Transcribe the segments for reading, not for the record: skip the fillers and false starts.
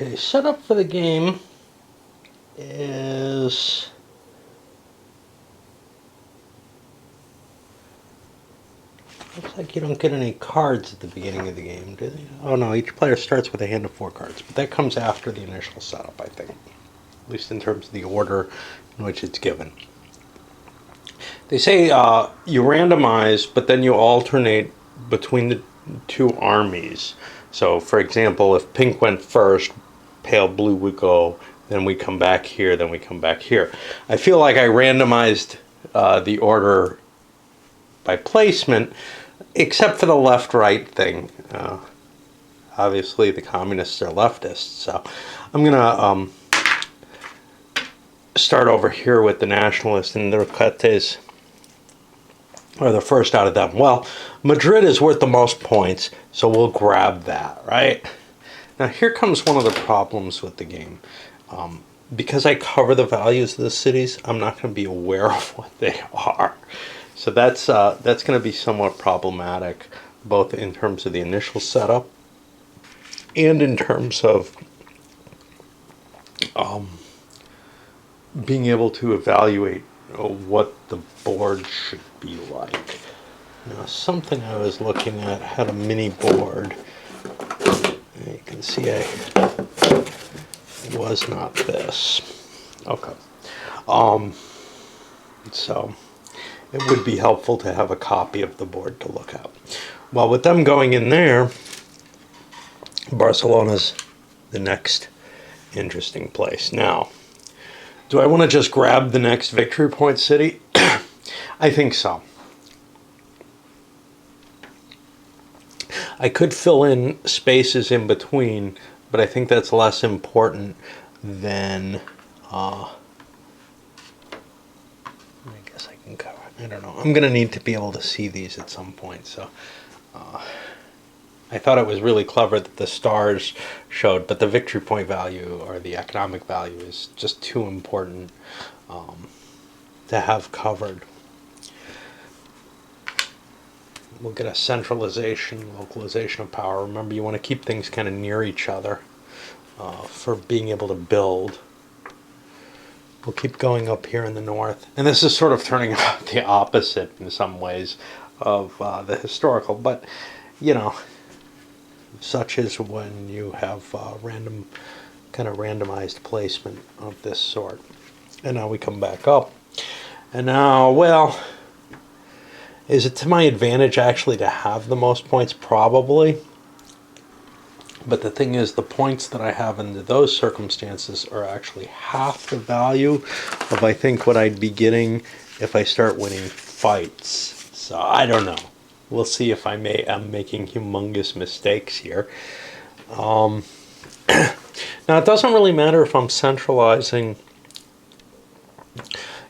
Okay, setup for the game is looks like you don't get any cards at the beginning of the game, do they? Oh no, each player starts with a hand of 4 cards, but that comes after the initial setup, I think. At least in terms of the order in which it's given. They say you randomize, but then you alternate between the two armies. So, for example, if pink went first, pale blue would go, then we come back here, then we come back here. I feel like I randomized the order by placement, except for the left-right thing. Obviously, the communists are leftists, so I'm going to start over here with the nationalists and the Roquetes. Or the first out of them. Well, Madrid is worth the most points, so we'll grab that, right? Now, here comes one of the problems with the game. Because I cover the values of the cities, I'm not going to be aware of what they are. So that's going to be somewhat problematic, both in terms of the initial setup and in terms of being able to evaluate what the board should be like. Now, something I was looking at had a mini board. You can see it was not this. Okay. So it would be helpful to have a copy of the board to look at. Well, with them going in there, Barcelona's the next interesting place. Now, do I want to just grab the next victory point city? I think so. I could fill in spaces in between, but I think that's less important than I guess I can cover it. I don't know. I'm going to need to be able to see these at some point, so I thought it was really clever that the stars showed, but the victory point value or the economic value is just too important to have covered. We'll get a centralization, localization of power. Remember, you want to keep things kind of near each other for being able to build. We'll keep going up here in the north. And this is sort of turning out the opposite in some ways of the historical. But, you know, such is when you have randomized placement of this sort. And now we come back up. And now, well, is it to my advantage actually to have the most points? Probably. But the thing is, the points that I have under those circumstances are actually half the value of, I think, what I'd be getting if I start winning fights. So I don't know. We'll see if I'm making humongous mistakes here. Now, it doesn't really matter if I'm centralizing,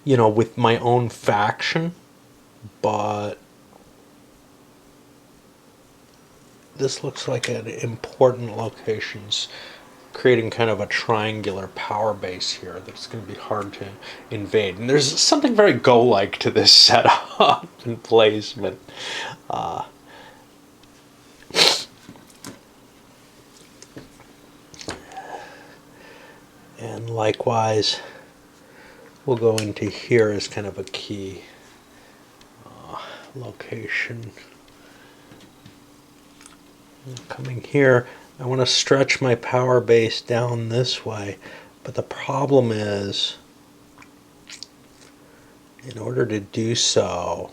with my own faction, but this looks like an important locations, creating kind of a triangular power base here that's going to be hard to invade. And there's something very Go-like to this setup and placement. And likewise, we'll go into here as kind of a key location. Coming here, I want to stretch my power base down this way, but the problem is, in order to do so,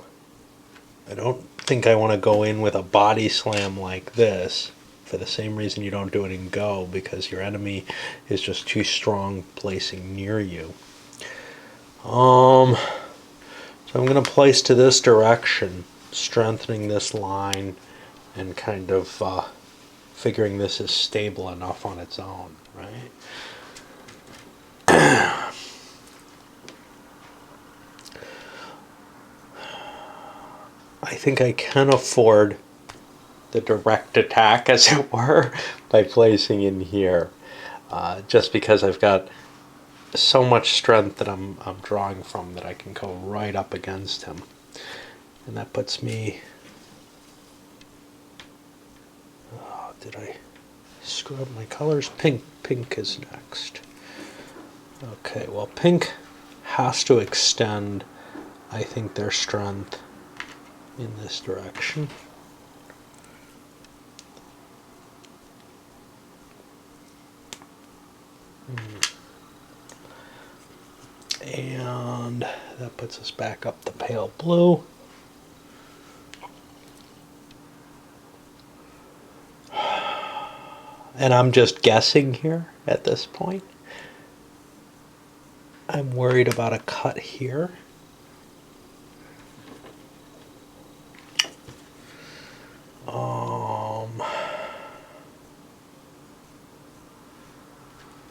I don't think I want to go in with a body slam like this, for the same reason you don't do it in Go, because your enemy is just too strong placing near you. So I'm going to place to this direction, strengthening this line and kind of figuring this is stable enough on its own, right? I think I can afford the direct attack, as it were, by placing in here, just because I've got so much strength that I'm drawing from that I can go right up against him. And that puts me... did I screw up my colors. Pink. Pink is next. Okay, well, pink has to extend, I think, their strength in this direction. And that puts us back up the pale blue. And I'm just guessing here at this point. I'm worried about a cut here.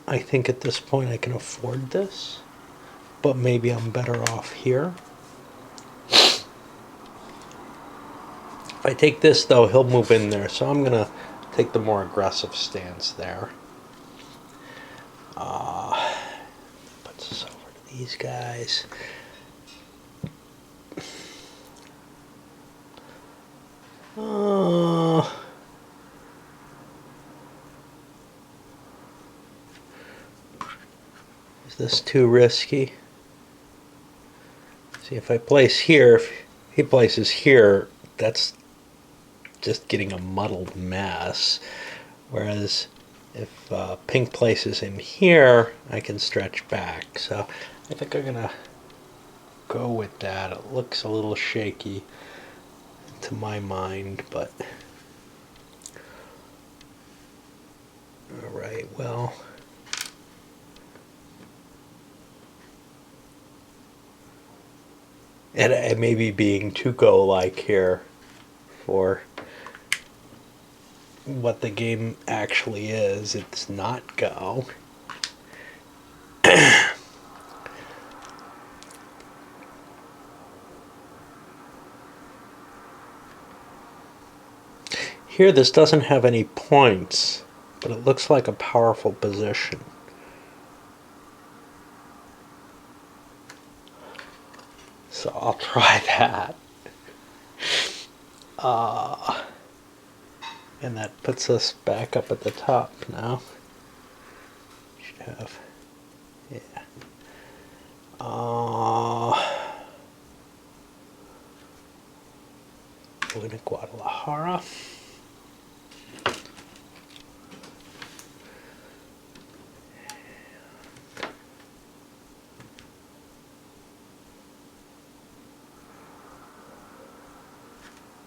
I think at this point I can afford this, but maybe I'm better off here. If I take this though, he'll move in there, so I'm gonna take the more aggressive stance there. Puts us over to these guys. Is this too risky? See, if I place here, if he places here, that's just getting a muddled mess. Whereas if pink places him here, I can stretch back. So I think I'm gonna go with that. It looks a little shaky to my mind, but all right, well. And I may be being too go-like here for what the game actually is. It's not go. Here, this doesn't have any points, but it looks like a powerful position. So I'll try that. And that puts us back up at the top now. Should have, yeah. Going to Guadalajara.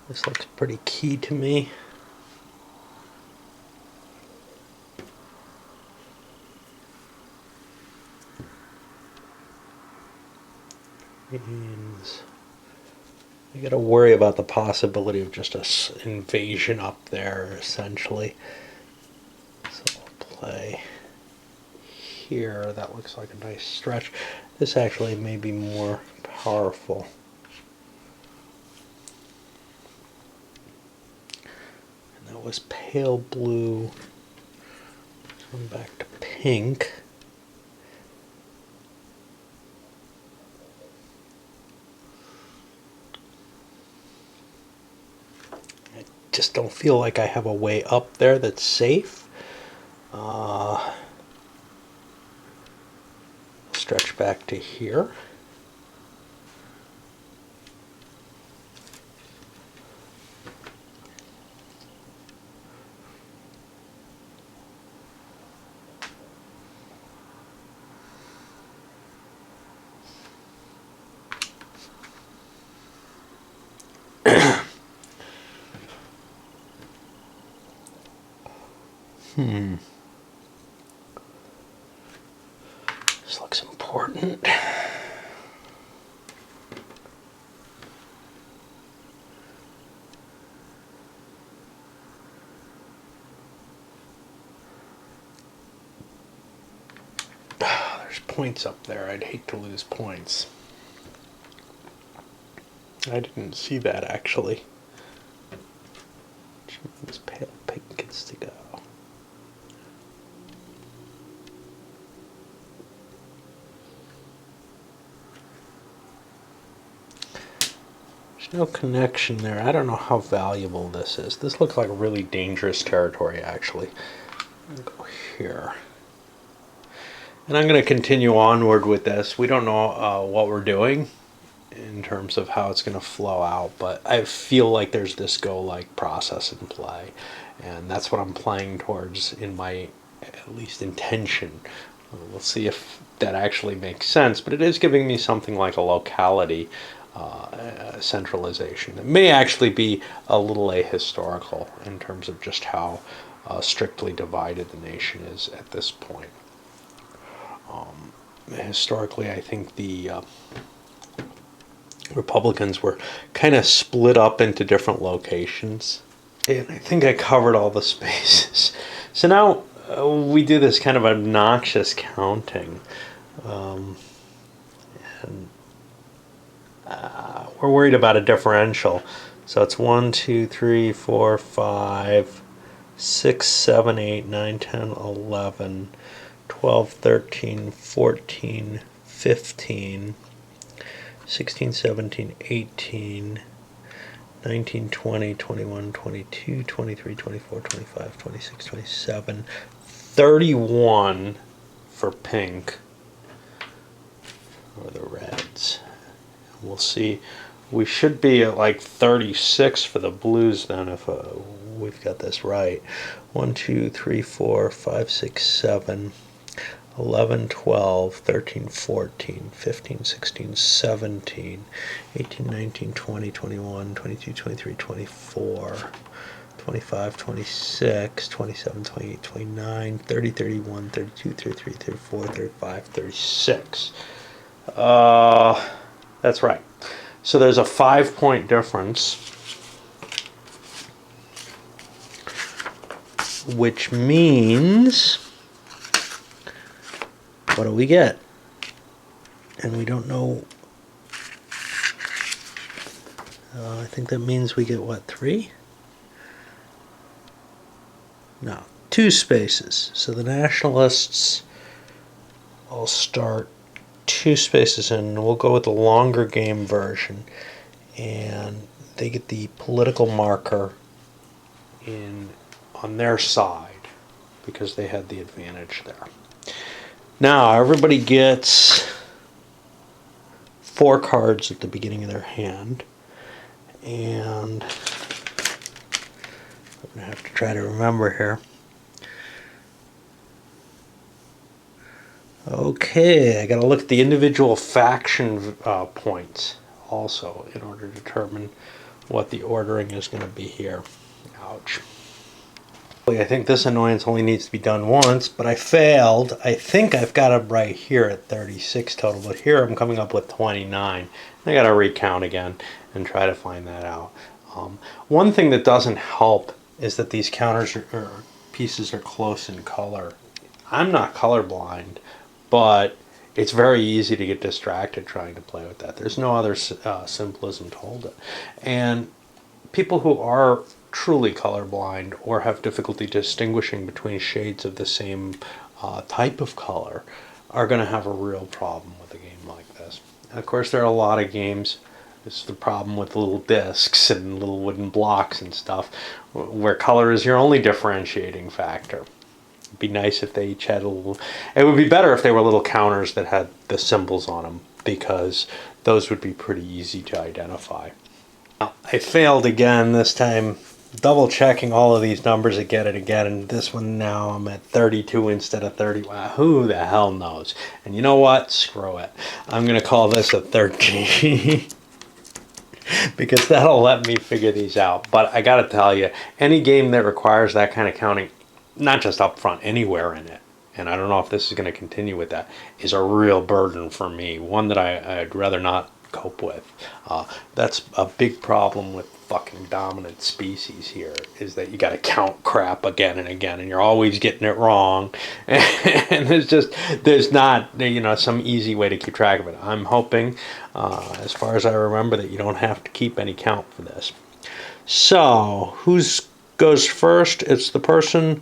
This looks pretty key to me. And I gotta worry about the possibility of just an invasion up there, essentially. So I'll play here. That looks like a nice stretch. This actually may be more powerful. And that was pale blue. So I'm back to pink. Just don't feel like I have a way up there that's safe. Stretch back to here. This looks important. There's points up there. I'd hate to lose points. I didn't see that actually. This pale pink gets to go. There's no connection there. I don't know how valuable this is. This looks like really dangerous territory, actually. Go here. And I'm going to continue onward with this. We don't know what we're doing in terms of how it's going to flow out, but I feel like there's this go-like process in play, and that's what I'm playing towards in my at least intention. We'll see if that actually makes sense, but it is giving me something like a locality centralization. It may actually be a little ahistorical in terms of just how strictly divided the nation is at this point. Historically, I think the Republicans were kind of split up into different locations. And I think I covered all the spaces. So now we do this kind of obnoxious counting. And we're worried about a differential. So it's 1, 2, 3, 4, 5, 6, 7, 8, 9, 10, 11, 12, 13, 14, 15, 16, 17, 18, 19, 20, 21, 22, 23, 24, 25, 26, 27, 31 for pink, or the reds. We'll see. We should be at like 36 for the blues then if we've got this right. 1, 2, 3, 4, 5, 6, 7, 11, 12, 13, 14, 15, 16, 17, 18, 19, 20, 21, 22, 23, 24, 25, 26, 27, 28, 29, 30, 31, 32, 33, 34, 35, 36. That's right. So there's a 5-point difference, which means, what do we get? And we don't know. I think that means we get what, 3? No, 2 spaces. So the nationalists all start 2 spaces in, and we'll go with the longer game version, and they get the political marker on their side because they had the advantage there. Now everybody gets 4 cards at the beginning of their hand, and I'm going to have to try to remember here. Okay, I got to look at the individual faction points also in order to determine what the ordering is going to be here. Ouch. I think this annoyance only needs to be done once, but I failed. I think I've got it right here at 36 total, but here I'm coming up with 29. I got to recount again and try to find that out. One thing that doesn't help is that these counters or pieces are close in color. I'm not colorblind, but it's very easy to get distracted trying to play with that. There's no other symbolism to hold it. And people who are truly colorblind or have difficulty distinguishing between shades of the same type of color are going to have a real problem with a game like this. And of course, there are a lot of games. This is the problem with little discs and little wooden blocks and stuff, where color is your only differentiating factor. It'd be nice if they each had a little. It would be better if they were little counters that had the symbols on them, because those would be pretty easy to identify. Now, I failed again this time, double checking all of these numbers again and again, and this one now I'm at 32 instead of 30. Wow, who the hell knows? And you know what? Screw it. I'm going to call this a 13. Because that'll let me figure these out. But I gotta tell you, any game that requires that kind of counting, not just up front, anywhere in it, and I don't know if this is going to continue with that, is a real burden for me. One that I'd rather not cope with. That's a big problem with fucking dominant species here, is that you got to count crap again and again, and you're always getting it wrong. And there's not some easy way to keep track of it. I'm hoping, as far as I remember, that you don't have to keep any count for this. So who goes first? It's the person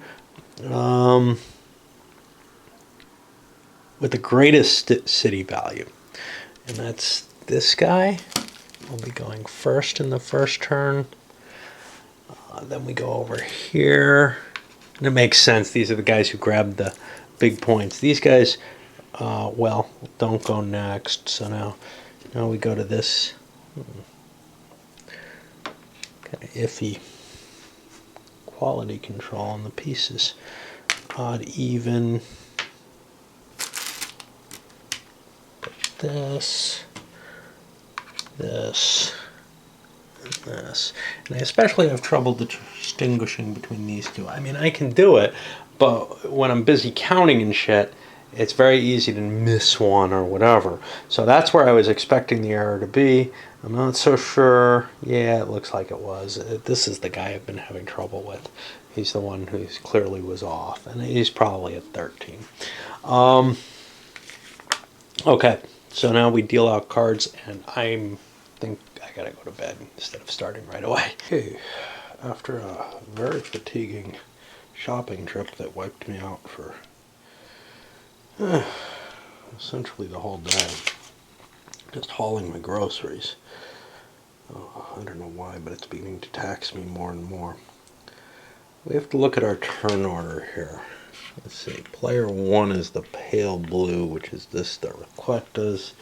with the greatest city value, and that's this guy. We'll be going first in the first turn. Then we go over here, And it makes sense. These are the guys who grabbed the big points. These guys, well, don't go next. So now we go to this kind of iffy quality control on the pieces. Odd, even. This, this, and this. And I especially have trouble distinguishing between these two. I mean, I can do it, but when I'm busy counting and shit, it's very easy to miss one or whatever. So that's where I was expecting the error to be. I'm not so sure. Yeah, it looks like it was. This is the guy I've been having trouble with. He's the one who clearly was off, and he's probably at 13. Okay. So now we deal out cards, and I think I gotta go to bed instead of starting right away. Okay, after a very fatiguing shopping trip that wiped me out for essentially the whole day, just hauling my groceries. I don't know why, but it's beginning to tax me more and more. We have to look at our turn order here. Let's see, player 1 is the pale blue, which is this, the Requetas.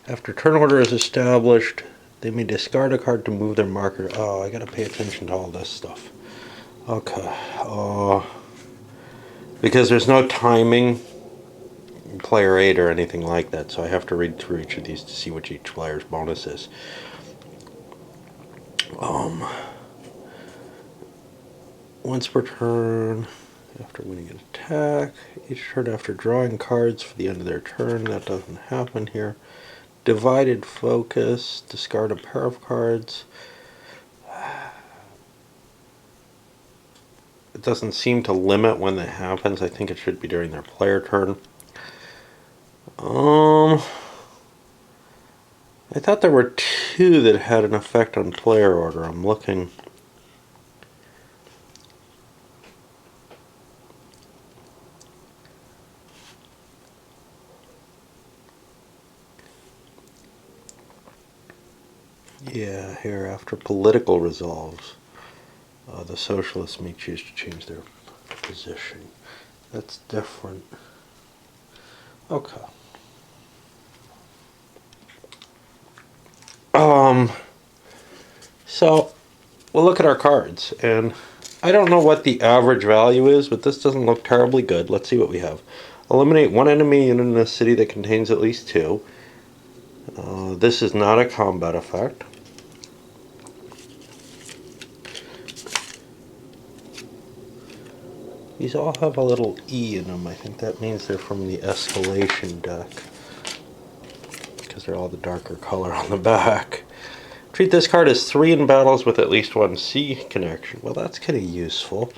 After turn order is established, they may discard a card to move their marker. Oh, I gotta pay attention to all this stuff. Okay, because there's no timing in player 8 or anything like that, so I have to read through each of these to see what each player's bonus is. Once per turn, after winning an attack, each turn after drawing cards for the end of their turn. That doesn't happen here. Divided focus, discard a pair of cards. It doesn't seem to limit when that happens. I think it should be during their player turn. I thought there were 2 that had an effect on player order. I'm looking. Yeah, here, after political resolves, the socialists may choose to change their position. That's different. Okay. So, we'll look at our cards, and I don't know what the average value is, but this doesn't look terribly good. Let's see what we have. Eliminate 1 enemy unit in a city that contains at least 2. This is not a combat effect. These all have a little E in them. I think that means they're from the escalation deck, because they're all the darker color on the back. Treat this card as 3 in battles with at least 1 C connection. Well, that's kind of useful.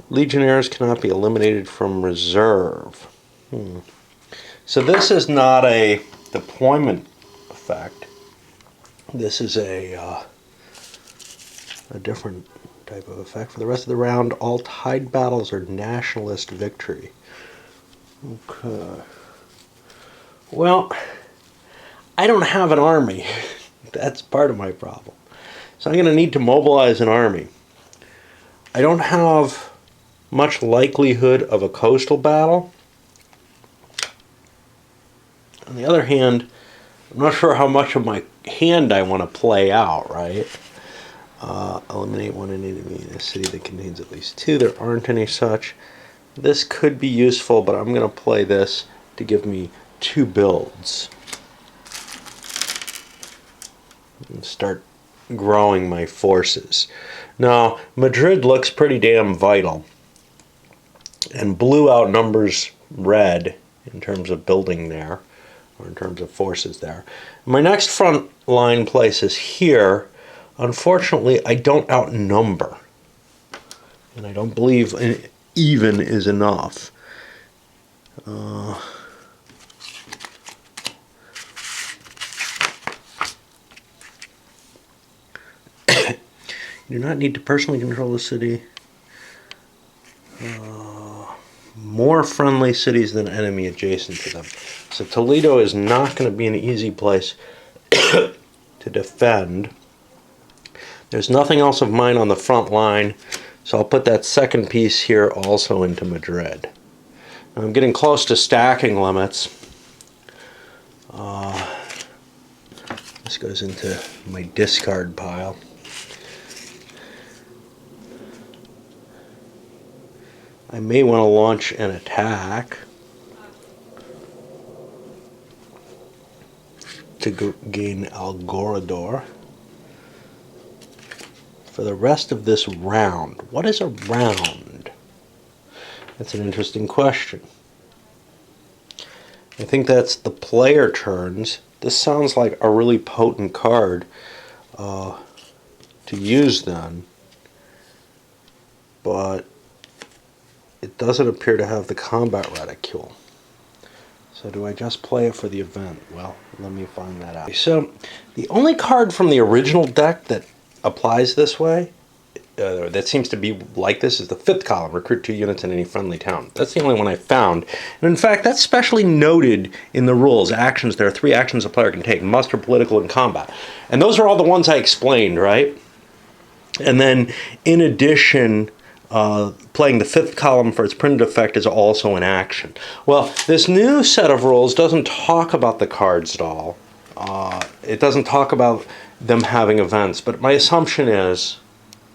Legionnaires cannot be eliminated from reserve. So this is not a deployment effect. This is a different type of effect. For the rest of the round, all tied battles are nationalist victory. Okay. Well, I don't have an army. That's part of my problem. So I'm going to need to mobilize an army. I don't have much likelihood of a coastal battle. On the other hand, I'm not sure how much of my hand I want to play out, right? Eliminate 1 enemy in a city that contains at least 2. There aren't any such. This could be useful, but I'm going to play this to give me 2 builds. And start growing my forces. Now, Madrid looks pretty damn vital. And blue outnumbers red in terms of building there, or in terms of forces there. My next front line place is here. Unfortunately, I don't outnumber. And I don't believe an even is enough. You do not need to personally control the city. More friendly cities than enemy adjacent to them. So Toledo is not going to be an easy place to defend. There's nothing else of mine on the front line, so I'll put that second piece here also into Madrid. Now I'm getting close to stacking limits. This goes into my discard pile. I may want to launch an attack to gain Algorador. For the rest of this round, what is a round? That's an interesting question. I think that's the player turns. This sounds like a really potent card to use then, but it doesn't appear to have the combat reticule. So do I just play it for the event? Well, let me find that out. So the only card from the original deck that applies this way, that seems to be like this, is the 5th column, recruit 2 units in any friendly town. That's the only one I found. And in fact, that's specially noted in the rules. Actions, there are 3 actions a player can take: muster, political, and combat. And those are all the ones I explained, right? And then, in addition, playing the 5th column for its printed effect is also an action. Well, this new set of rules doesn't talk about the cards at all. It doesn't talk about them having events, but my assumption is,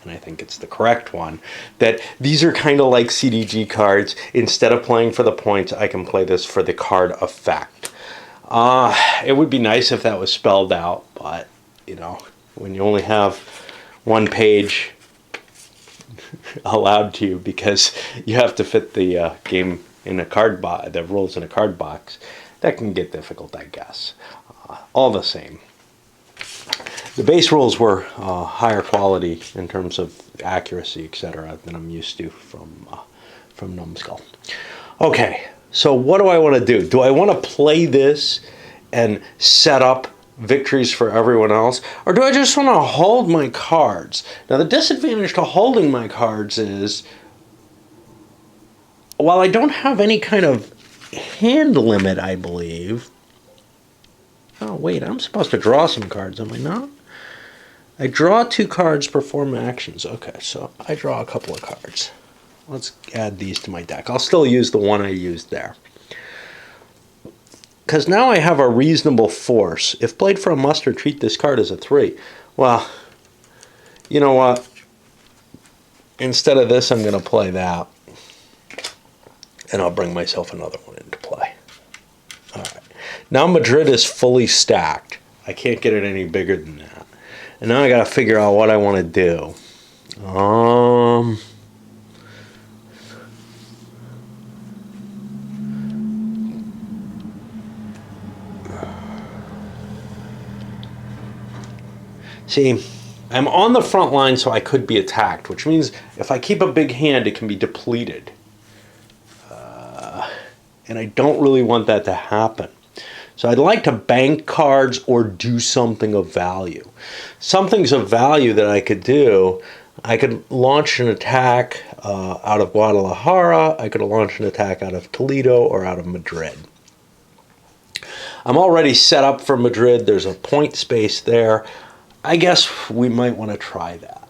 and I think it's the correct one, that these are kind of like CDG cards. Instead of playing for the points, I can play this for the card effect. It would be nice if that was spelled out, but, you know, when you only have one page allowed to you because you have to fit the game in a card box, the rules in a card box, that can get difficult, I guess. All the same, the base rules were higher quality in terms of accuracy, etc., than I'm used to from Numbskull. Okay, so what do I want to do? Do I want to play this and set up victories for everyone else, or do I just want to hold my cards? Now, the disadvantage to holding my cards is, while I don't have any kind of hand limit, I believe. Oh, wait, I'm supposed to draw some cards, am I not? I draw 2 cards, perform actions. Okay, so I draw a couple of cards. Let's add these to my deck. I'll still use the one I used there, because now I have a reasonable force. If played for a muster, treat this card as a 3. Well, you know what? Instead of this, I'm going to play that. And I'll bring myself another one into play. All right. Now Madrid is fully stacked. I can't get it any bigger than that. And now I got to figure out what I want to do. See, I'm on the front line, so I could be attacked, which means if I keep a big hand, it can be depleted. And I don't really want that to happen. So I'd like to bank cards or do something of value. Something's of value that I could do. I could launch an attack out of Guadalajara. I could launch an attack out of Toledo or out of Madrid. I'm already set up for Madrid. There's a point space there. I guess we might want to try that.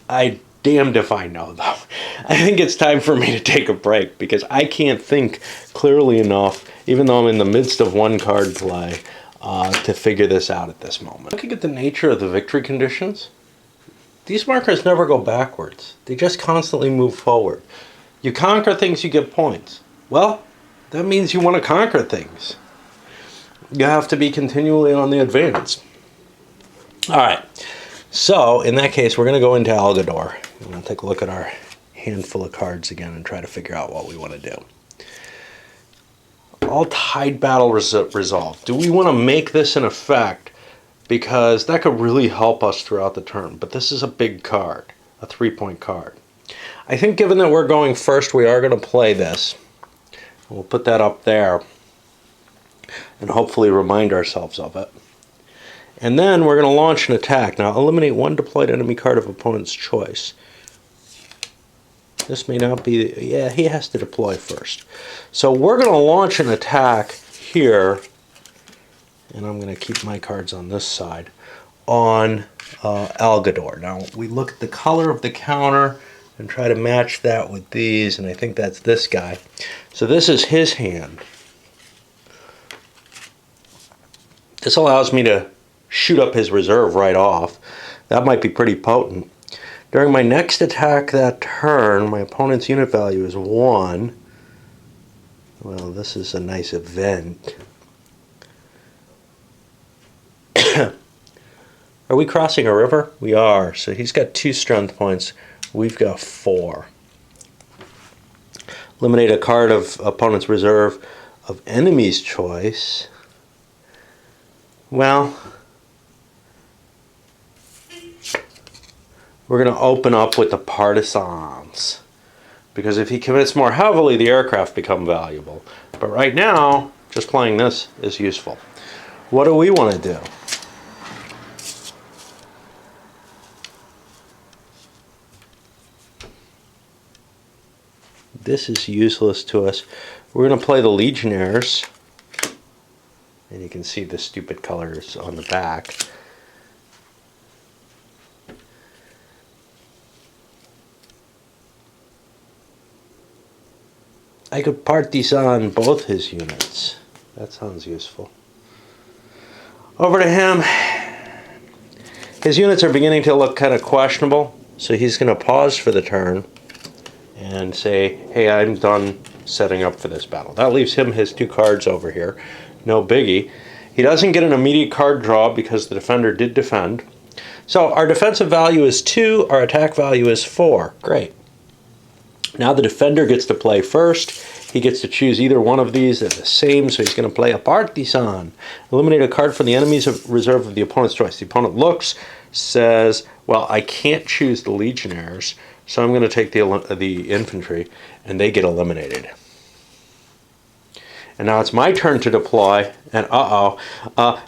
I damned if I know, though. I think it's time for me to take a break because I can't think clearly enough, even though I'm in the midst of one card play, to figure this out at this moment. Looking at the nature of the victory conditions, these markers never go backwards. They just constantly move forward. You conquer things, you get points. Well, that means you want to conquer things. You have to be continually on the advance. All right. So, in that case, we're going to go into Algador. We're going to take a look at our handful of cards again and try to figure out what we want to do. All Tide Battle resolved. Do we want to make this an effect? Because that could really help us throughout the turn. But this is a big card, a 3-point card. I think given that we're going first, we are going to play this. We'll put that up there and hopefully remind ourselves of it. And then we're going to launch an attack. Now, eliminate 1 deployed enemy card of opponent's choice. This may not be... Yeah, he has to deploy first. So we're going to launch an attack here. And I'm going to keep my cards on this side. on Algador. Now we look at the color of the counter and try to match that with these, and I think that's this guy. So this is his hand. This allows me to shoot up his reserve right off. That might be pretty potent. During my next attack that turn, my opponent's unit value is 1. Well, this is a nice event. Are we crossing a river? We are. So he's got 2 strength points. We've got 4. Eliminate a card of opponent's reserve of enemy's choice. Well, we're going to open up with the partisans. Because if he commits more heavily, the aircraft become valuable. But right now, just playing this is useful. What do we want to do? This is useless to us. We're going to play the Legionnaires. And you can see the stupid colors on the back. I could partisan both his units. That sounds useful. Over to him. His units are beginning to look kind of questionable, so he's going to pause for the turn and say, hey, I'm done setting up for this battle. That leaves him his 2 cards over here. No biggie. He doesn't get an immediate card draw because the defender did defend. So our defensive value is 2, our attack value is 4. Great. Now the defender gets to play first. He gets to choose either one of these. They're the same, so he's going to play a partisan. Eliminate a card from the enemy's reserve of the opponent's choice. The opponent looks, says, well, I can't choose the Legionnaires, so I'm going to take the infantry, and they get eliminated. And now it's my turn to deploy, and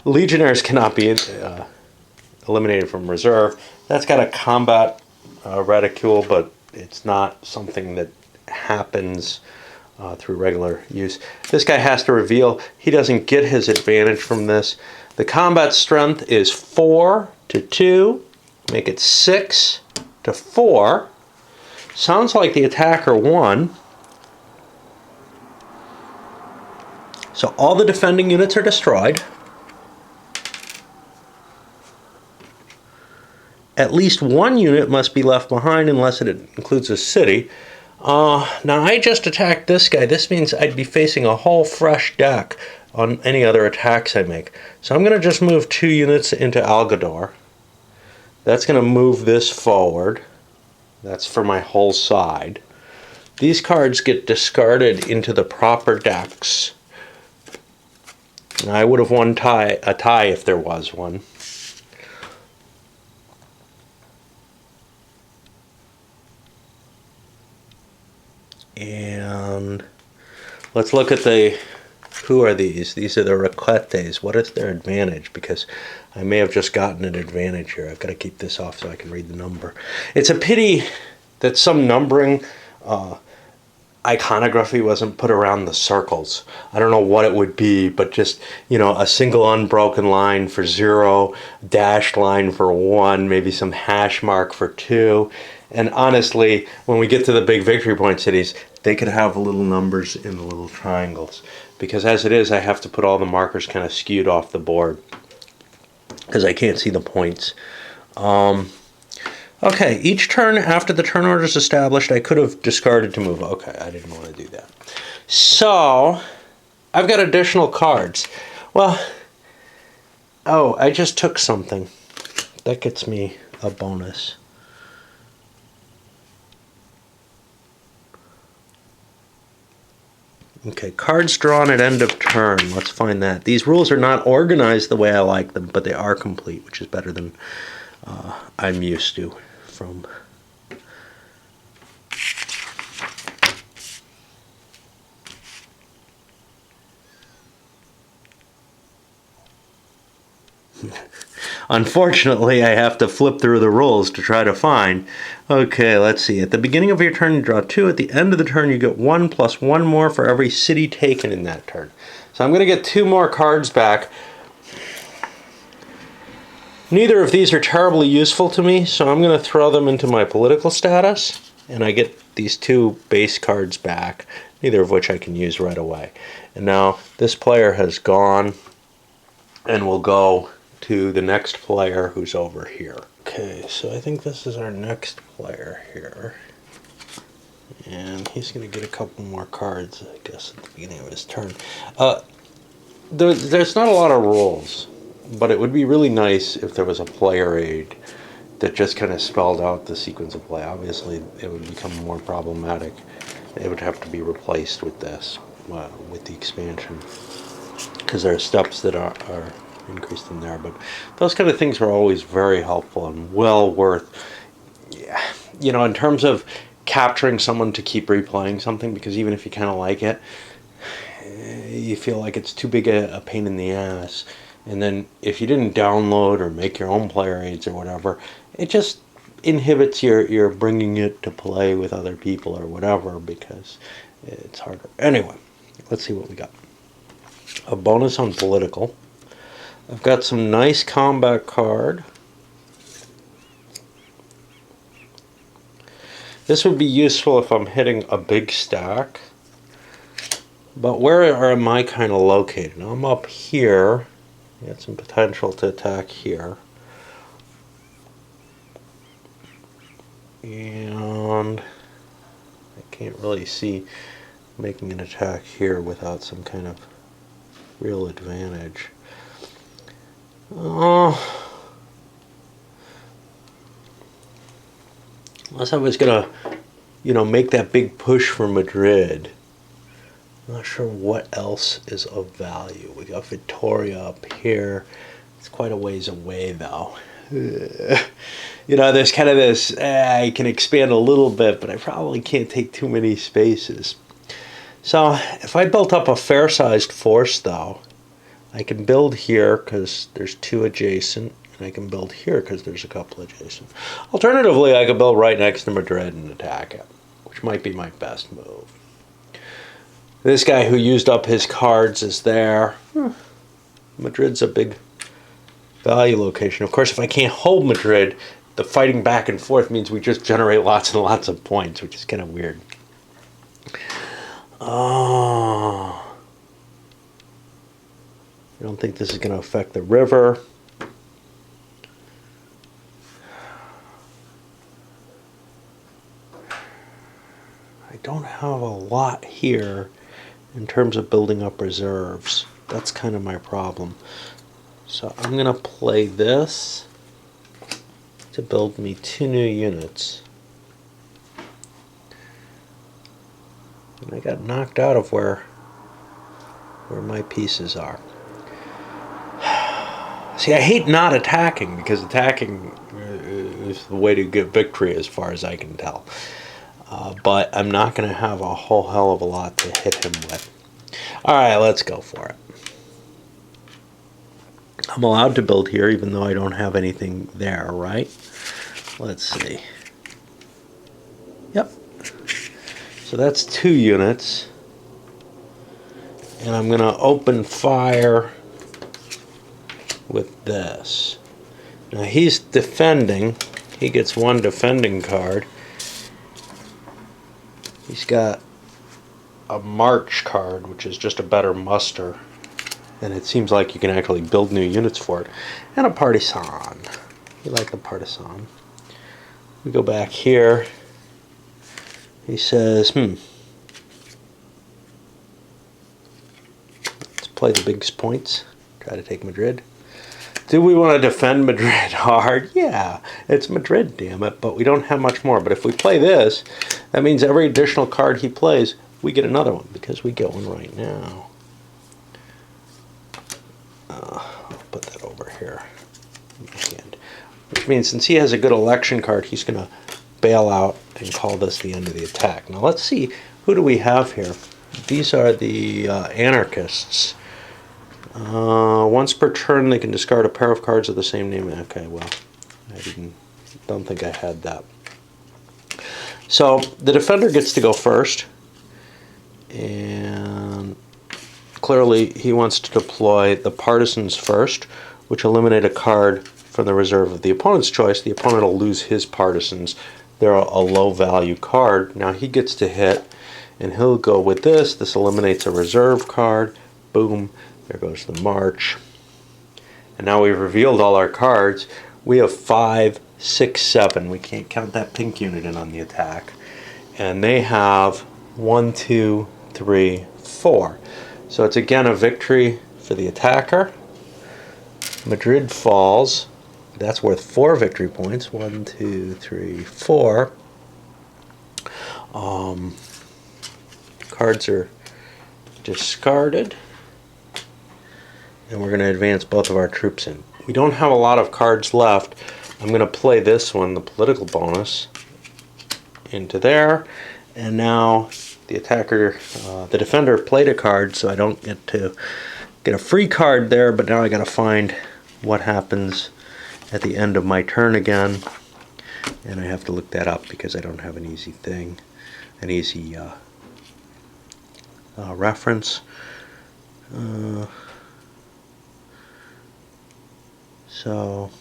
Legionnaires cannot be eliminated from reserve. That's got a combat reticule, but it's not something that happens through regular use. This guy has to reveal. He doesn't get his advantage from this. The combat strength is 4 to 2. Make it 6 to 4. Sounds like the attacker won. So all the defending units are destroyed. At least 1 unit must be left behind unless it includes a city. Now I just attacked this guy. This means I'd be facing a whole fresh deck on any other attacks I make. So I'm going to just move 2 units into Algador. That's going to move this forward. That's for my whole side. These cards get discarded into the proper decks. And I would have won a tie if there was one. And let's look at who are these? These are the Requetes. What is their advantage? Because I may have just gotten an advantage here. I've got to keep this off so I can read the number. It's a pity that some numbering iconography wasn't put around the circles. I don't know what it would be, but just, you know, a single unbroken line for 0, dashed line for 1, maybe some hash mark for 2. And honestly, when we get to the big victory point cities, they could have little numbers in the little triangles. Because as it is, I have to put all the markers kind of skewed off the board because I can't see the points. Okay, each turn after the turn order is established, I could have discarded to move. Okay, I didn't want to do that. So, I've got additional cards. Well, oh, I just took something. That gets me a bonus. Okay, cards drawn at end of turn. Let's find that. These rules are not organized the way I like them, but they are complete, which is better than I'm used to from. Unfortunately, I have to flip through the rules to try to find. Okay, let's see. At the beginning of your turn, you draw 2. At the end of the turn, you get 1 plus 1 more for every city taken in that turn. So I'm going to get 2 more cards back. Neither of these are terribly useful to me, so I'm going to throw them into my political status, and I get these 2 base cards back, neither of which I can use right away. And now this player has gone, and we'll go to the next player who's over here. Okay, so I think this is our next player here. And he's going to get a couple more cards, I guess, at the beginning of his turn. There's not a lot of rules, but it would be really nice if there was a player aid that just kind of spelled out the sequence of play. Obviously, it would become more problematic. It would have to be replaced with this, with the expansion, because there are steps that are increased in there. But those kind of things are always very helpful and well worth, in terms of capturing someone to keep replaying something, because even if you kind of like it, you feel like it's too big a pain in the ass. And then if you didn't download or make your own player aids or whatever, it just inhibits your bringing it to play with other people or whatever, because it's harder. Anyway, let's see what we got. A bonus on political. I've got some nice combat card. This would be useful if I'm hitting a big stack. But where am I kind of located? I'm up here. Got some potential to attack here. And I can't really see making an attack here without some kind of real advantage. Unless I was gonna, make that big push for Madrid. I'm not sure what else is of value. We got Victoria up here. It's quite a ways away, though. There's kind of this, I can expand a little bit, but I probably can't take too many spaces. So if I built up a fair-sized force, though, I can build here because there's 2 adjacent, and I can build here because there's a couple adjacent. Alternatively, I could build right next to Madrid and attack it, which might be my best move. This guy who used up his cards is there. Madrid's a big value location. Of course, if I can't hold Madrid, the fighting back and forth means we just generate lots and lots of points, which is kind of weird. Oh. I don't think this is going to affect the river. I don't have a lot here in terms of building up reserves. That's kind of my problem. So I'm going to play this to build me 2 new units. And I got knocked out of where my pieces are. See, I hate not attacking, because attacking is the way to get victory as far as I can tell. But I'm not going to have a whole hell of a lot to hit him with. Alright, let's go for it. I'm allowed to build here even though I don't have anything there, right? Let's see. Yep. So that's 2 units. And I'm going to open fire with this. Now he's defending. He gets 1 defending card. He's got a march card, which is just a better muster. And it seems like you can actually build new units for it. And a partisan. You like the partisan. We go back here. He says, let's play the big points. Try to take Madrid. Do we want to defend Madrid hard? Yeah, it's Madrid, damn it. But we don't have much more. But if we play this, that means every additional card he plays, we get another one, because we get one right now. I'll put that over here. Which means since he has a good election card, he's going to bail out and call this the end of the attack. Now let's see, who do we have here? These are the anarchists. Once per turn, they can discard a pair of cards of the same name. Okay, well, don't think I had that. So the defender gets to go first, and clearly he wants to deploy the partisans first, which eliminate a card from the reserve of the opponent's choice, the opponent will lose his partisans. They're a low value card. Now he gets to hit, and he'll go with this. This eliminates a reserve card. Boom, there goes the march. And now we've revealed all our cards. We have 5, 6, 7. We can't count that pink unit in on the attack. And they have 1, 2, 3, 4. So it's again a victory for the attacker. Madrid falls. That's worth 4 victory points. 1, 2, 3, 4. Cards are discarded. And we're going to advance both of our troops in. We don't have a lot of cards left. I'm going to play this one, the political bonus, into there. And now the attacker, the defender played a card, so I don't get to get a free card there, but now I got to find what happens at the end of my turn again. And I have to look that up because I don't have an easy thing, an easy reference. So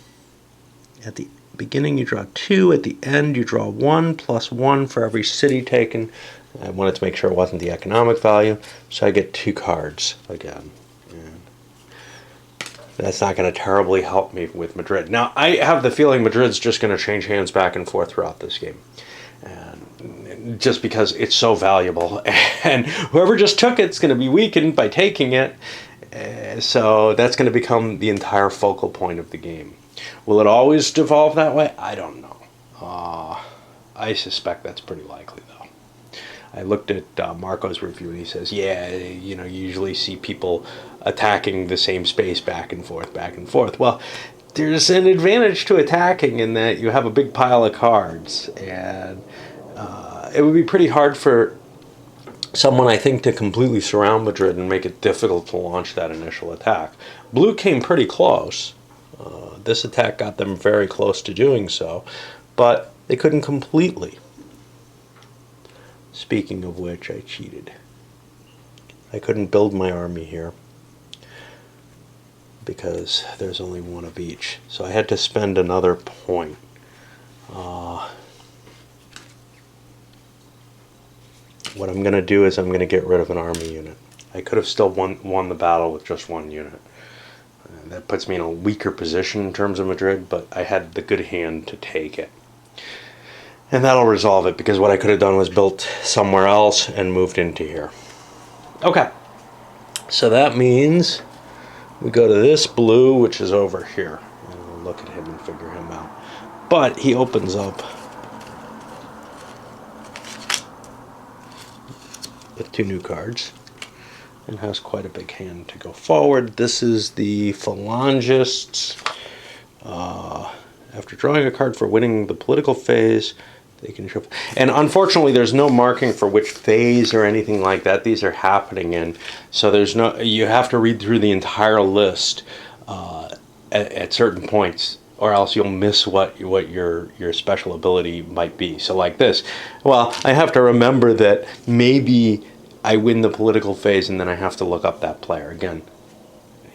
at the beginning you draw 2, at the end you draw 1 plus 1 for every city taken. I wanted to make sure it wasn't the economic value, so I get 2 cards again. And that's not going to terribly help me with Madrid. Now I have the feeling Madrid's just going to change hands back and forth throughout this game. And just because it's so valuable. And whoever just took it's going to be weakened by taking it. So that's going to become the entire focal point of the game. Will it always devolve that way? I don't know. I suspect that's pretty likely, though. I looked at Marco's review, and he says, yeah, you know, you usually see people attacking the same space back and forth, back and forth. Well, there's an advantage to attacking in that you have a big pile of cards, and it would be pretty hard for someone, I think, to completely surround Madrid and make it difficult to launch that initial attack. Blue came pretty close. This attack got them very close to doing so, but they couldn't completely. Speaking of which, I cheated. I couldn't build my army here because there's only 1 of each. So I had to spend another point. What I'm going to do is I'm going to get rid of an army unit. I could have still won the battle with just 1 unit. That puts me in a weaker position in terms of Madrid, but I had the good hand to take it. And that'll resolve it, because what I could have done was built somewhere else and moved into here. Okay, so that means we go to this blue, which is over here. And we'll look at him and figure him out. But he opens up with 2 new cards and has quite a big hand to go forward. This is the Phalangists. After drawing a card for winning the political phase, they can show. And unfortunately, there's no marking for which phase or anything like that these are happening in. So there's no. You have to read through the entire list at certain points, or else you'll miss what your special ability might be. So like this, well, I have to remember that maybe I win the political phase, and then I have to look up that player again.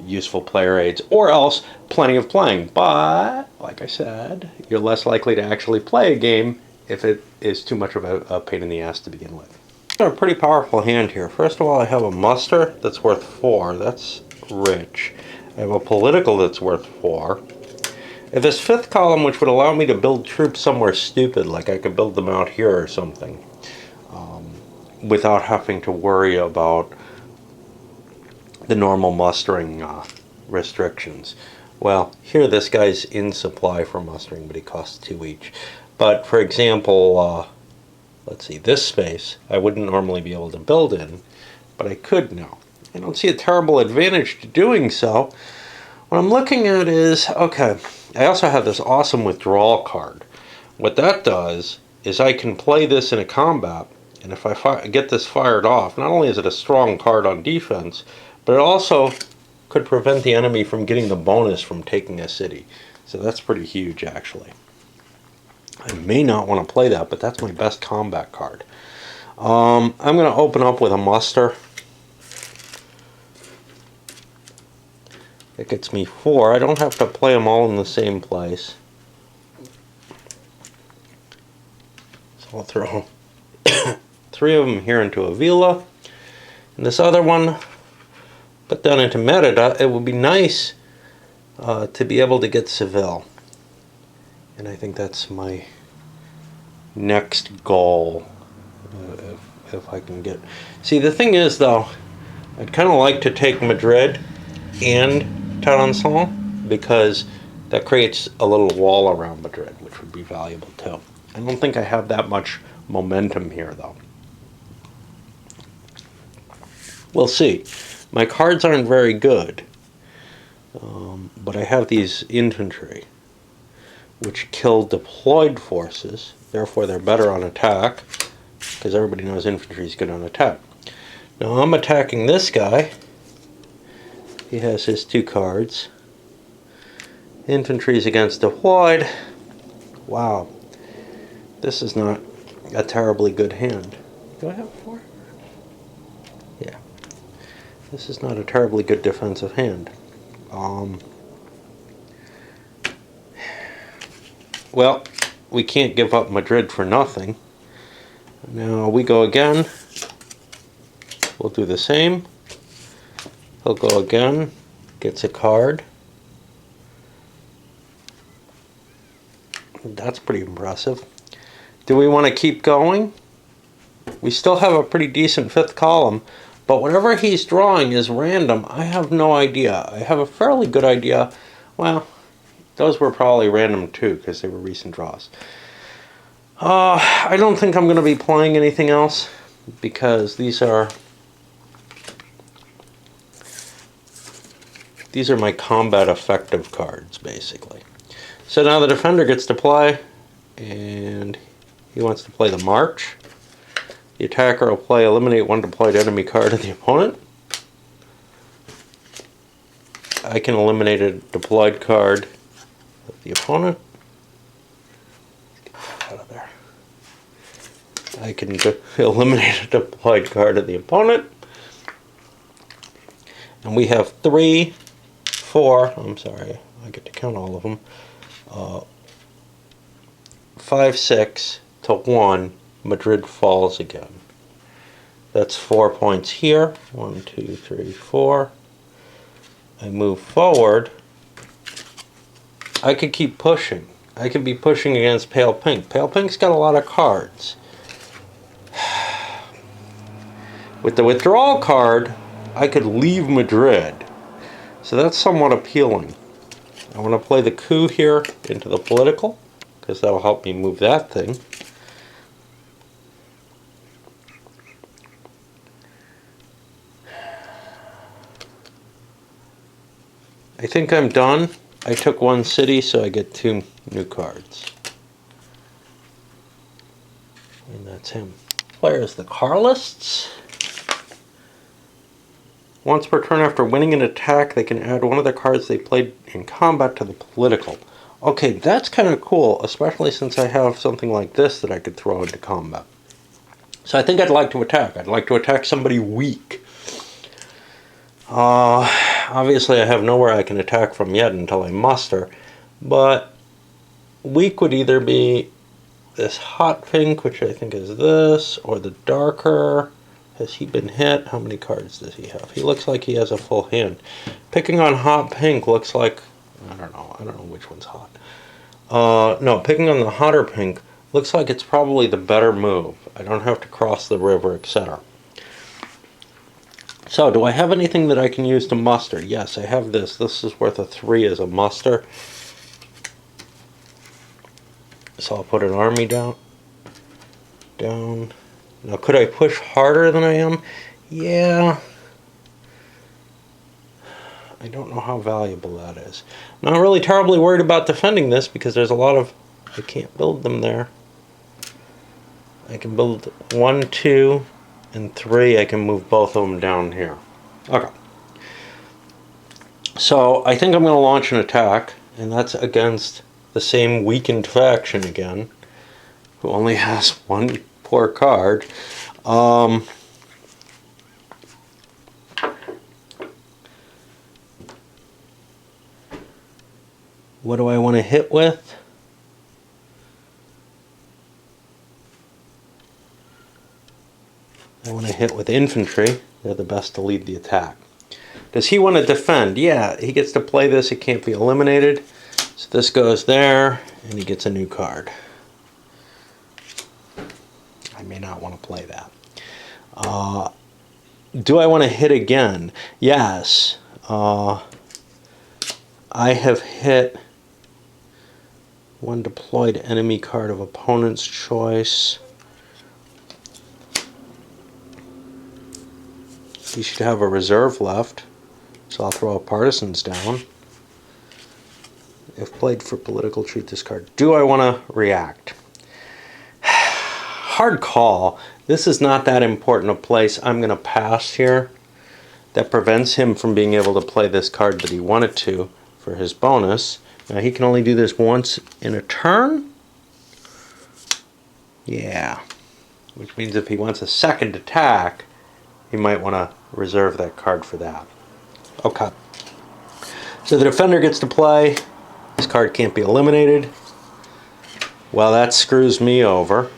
Useful player aids, or else plenty of playing. But like I said, you're less likely to actually play a game if it is too much of a pain in the ass to begin with. A pretty powerful hand here. First of all, I have a muster that's worth 4. That's rich. I have a political that's worth 4. If this 5th column, which would allow me to build troops somewhere stupid, like I could build them out here or something, without having to worry about the normal mustering restrictions. Well, here this guy's in supply for mustering, but he costs 2 each. But for example, let's see, this space I wouldn't normally be able to build in, but I could now. I don't see a terrible advantage to doing so. What I'm looking at is, okay, I also have this awesome withdrawal card. What that does is I can play this in a combat, and if I get this fired off, not only is it a strong card on defense, but it also could prevent the enemy from getting the bonus from taking a city. So that's pretty huge, actually. I may not want to play that, but that's my best combat card. I'm going to open up with a muster. That gets me 4. I don't have to play them all in the same place. So I'll throw 3 of them here into Avila. And this other one, put down into Merida. It would be nice to be able to get Seville. And I think that's my next goal. If I can get... See, the thing is, though, I'd kind of like to take Madrid and Taranson, because that creates a little wall around Madrid, which would be valuable, too. I don't think I have that much momentum here, though. We'll see. My cards aren't very good, but I have these infantry, which kill deployed forces. Therefore, they're better on attack, because everybody knows infantry is good on attack. Now, I'm attacking this guy. He has his 2 cards. Infantry's against deployed. Wow. This is not a terribly good hand. Do I have 4? Yeah. This is not a terribly good defensive hand. Well, we can't give up Madrid for nothing. Now we go again. We'll do the same. He'll go again. Gets a card. That's pretty impressive. Do we want to keep going? We still have a pretty decent 5th column, but whatever he's drawing is random. I have no idea. I have a fairly good idea. Well, those were probably random too, because they were recent draws. I don't think I'm going to be playing anything else, because these are my combat effective cards, basically. So now the defender gets to play, and he wants to play the march. The attacker will play eliminate 1 deployed enemy card of the opponent. I can eliminate a deployed card of the opponent. Get that out of there. I can eliminate a deployed card of the opponent. And we have 3, 4, I'm sorry, I get to count all of them. 5, 6 to 1, Madrid falls again. That's 4 points here. 1, 2, 3, 4. I move forward. I could keep pushing. I could be pushing against Pale Pink. Pale Pink's got a lot of cards. With the withdrawal card, I could leave Madrid. So that's somewhat appealing. I want to play the coup here into the political, because that'll help me move that thing. I think I'm done. I took 1 city, so I get 2 new cards. And that's him. Players, the Carlists. Once per turn after winning an attack, they can add 1 of the cards they played in combat to the political. Okay, that's kind of cool, especially since I have something like this that I could throw into combat. So I think I'd like to attack. I'd like to attack somebody weak. Obviously I have nowhere I can attack from yet until I muster, but weak would either be this hot pink, which I think is this, or the darker. Has he been hit? How many cards does he have? He looks like he has a full hand. Picking on hot pink looks like, I don't know which one's hot. No, picking on the hotter pink looks like it's probably the better move. I don't have to cross the river, etc. So, do I have anything that I can use to muster? Yes, I have this. This is worth a 3 as a muster. So I'll put an army down. Now, could I push harder than I am? Yeah. I don't know how valuable that is. I'm not really terribly worried about defending this because there's a lot of... I can't build them there. I can build 1, 2, and 3. I can move both of them down here. Okay. So I think I'm going to launch an attack, and that's against the same weakened faction again, who only has 1 poor card. What do I want to hit with? I want to hit with infantry. They're the best to lead the attack. Does he want to defend? Yeah, he gets to play this. It can't be eliminated. So this goes there, and he gets a new card. I may not want to play that. Do I want to hit again? Yes. I have hit one deployed enemy card of opponent's choice. He should have a reserve left, so I'll throw a partisans down. If played for political, treat this card. Do I want to react? Hard call. This is not that important a place. I'm going to pass here. That prevents him from being able to play this card that he wanted to for his bonus. Now he can only do this once in a turn. Yeah. Which means if he wants a second attack, he might want to reserve that card for that. Okay. So the defender gets to play. This card can't be eliminated. Well, that screws me over,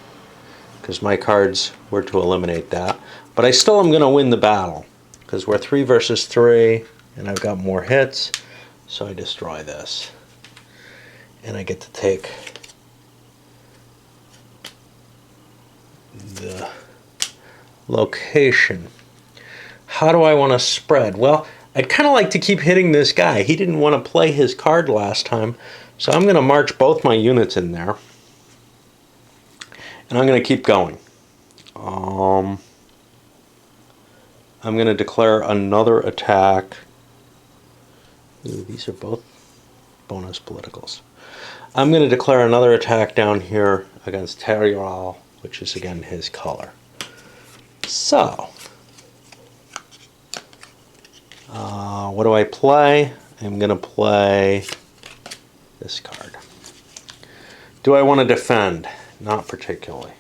because my cards were to eliminate that. But I still am going to win the battle, because we're 3 versus 3, and I've got more hits, so I destroy this. And I get to take the location. How do I want to spread? Well, I'd kind of like to keep hitting this guy. He didn't want to play his card last time, so I'm going to march both my units in there. And I'm going to keep going. I'm going to declare another attack. Ooh, these are both bonus politicals. I'm going to declare another attack down here against Terrial, which is again his color. So, what do I play? I'm going to play this card. Do I want to defend? Not particularly.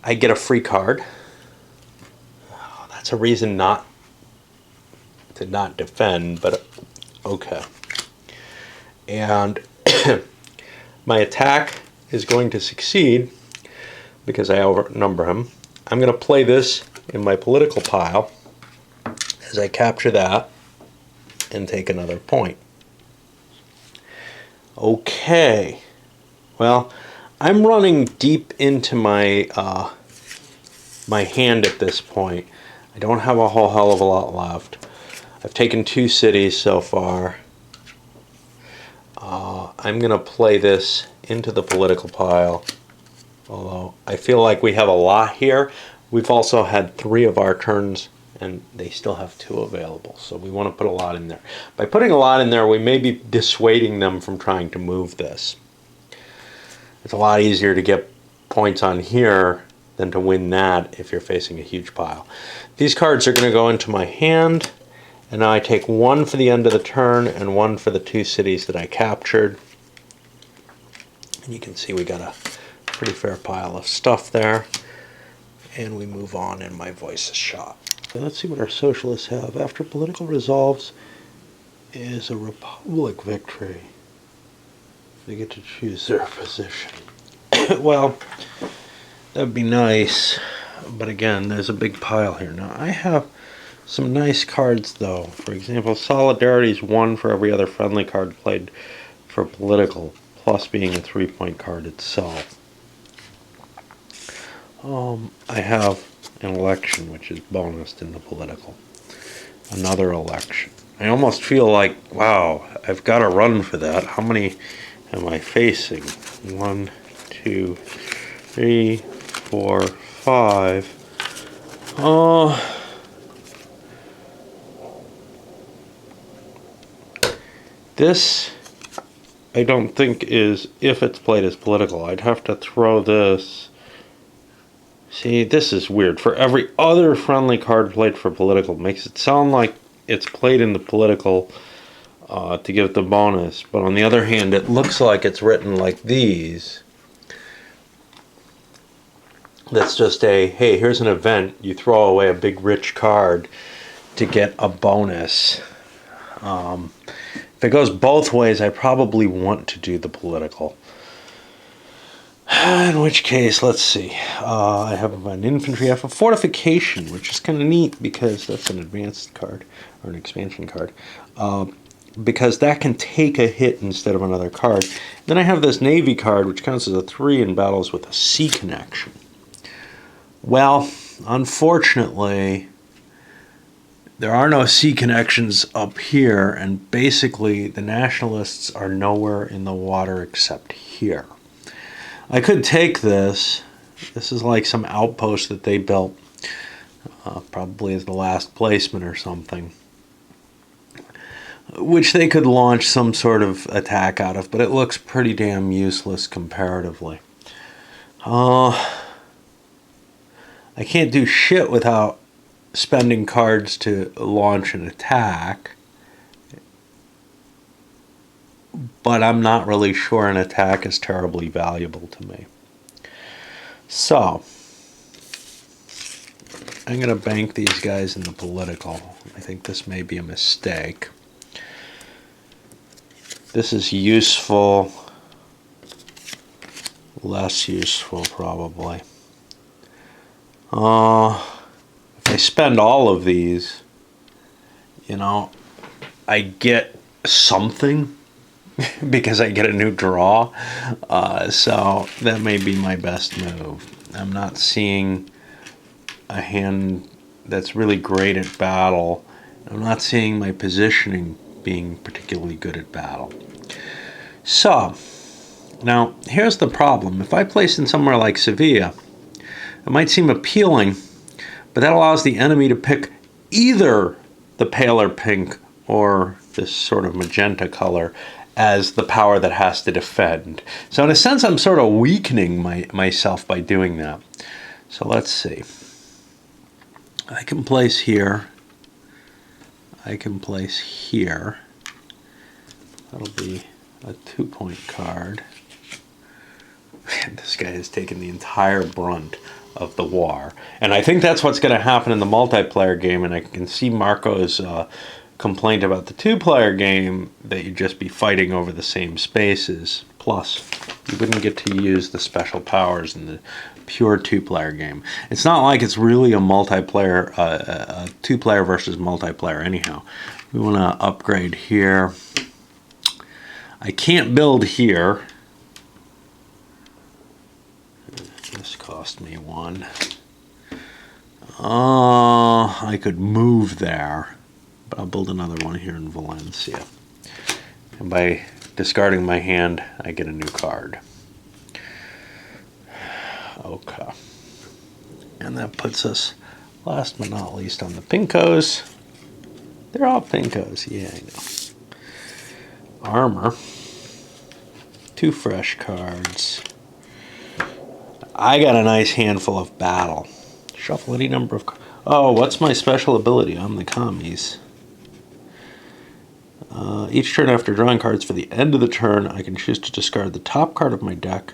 I get a free card. Oh, that's a reason not to not defend, but okay. And my attack is going to succeed because I outnumber him. I'm going to play this in my political pile as I capture that and take another point. Okay. Well, I'm running deep into my my hand at this point. I don't have a whole hell of a lot left. I've taken 2 cities so far. I'm going to play this into the political pile. Although I feel like we have a lot here. We've also had 3 of our turns, and they still have 2 available. So we want to put a lot in there. By putting a lot in there, we may be dissuading them from trying to move this. It's a lot easier to get points on here than to win that if you're facing a huge pile. These cards are going to go into my hand, and now I take 1 for the end of the turn and 1 for the 2 cities that I captured. And you can see we got a pretty fair pile of stuff there. And we move on, and my voice is shot. So let's see what our socialists have. After political resolves is a republic victory. They get to choose their position. Well, that'd be nice, but again, there's a big pile here. Now, I have some nice cards, though. For example, Solidarity is 1 for every other friendly card played for political, plus being a 3-point card itself. I have an election, which is bonused in the political. Another election. I almost feel like, wow, I've got to run for that. How many am I facing? 1, 2, 3, 4, 5. This, I don't think is, if it's played as political. I'd have to throw this. See, this is weird. For every other friendly card played for political, makes it sound like it's played in the political to give the bonus. But on the other hand, it looks like it's written like these. That's just a, hey, here's an event. You throw away a big rich card to get a bonus. If it goes both ways, I probably want to do the political. In which case, let's see. I have an infantry. I have a fortification, which is kind of neat because that's an advanced card or an expansion card. Because that can take a hit instead of another card. Then I have this navy card, which counts as a 3 in battles with a sea connection. Well, unfortunately, there are no sea connections up here, and basically the nationalists are nowhere in the water except here. I could take this. This is like some outpost that they built, probably as the last placement or something, which they could launch some sort of attack out of, but it looks pretty damn useless comparatively. I can't do shit without spending cards to launch an attack, but I'm not really sure an attack is terribly valuable to me. So, I'm going to bank these guys in the political. I think this may be a mistake. This is useful, less useful probably. If I spend all of these, you know, I get something because I get a new draw. So that may be my best move. I'm not seeing a hand that's really great at battle. I'm not seeing my positioning being particularly good at battle. So, now here's the problem. If I place in somewhere like Sevilla, it might seem appealing, but that allows the enemy to pick either the paler pink or this sort of magenta color as the power that has to defend. So in a sense, I'm sort of weakening myself by doing that. So let's see. I can place here. I can place here. That'll be a 2-point card. This guy has taken the entire brunt of the war. And I think that's what's going to happen in the multiplayer game. And I can see Marco's complaint about the 2-player game, that you'd just be fighting over the same spaces. Plus, you wouldn't get to use the special powers in the pure 2-player game. It's not like it's really a multiplayer, 2-player versus multiplayer anyhow. We want to upgrade here. I can't build here. This cost me 1. I could move there, but I'll build another one here in Valencia. And by discarding my hand, I get a new card. Okay. And that puts us, last but not least, on the Pinkos. They're all Pinkos, yeah, I know. Armor. 2 fresh cards. I got a nice handful of battle. Shuffle any number of cards. Oh, what's my special ability? I'm the commies. Each turn after drawing cards for the end of the turn, I can choose to discard the top card of my deck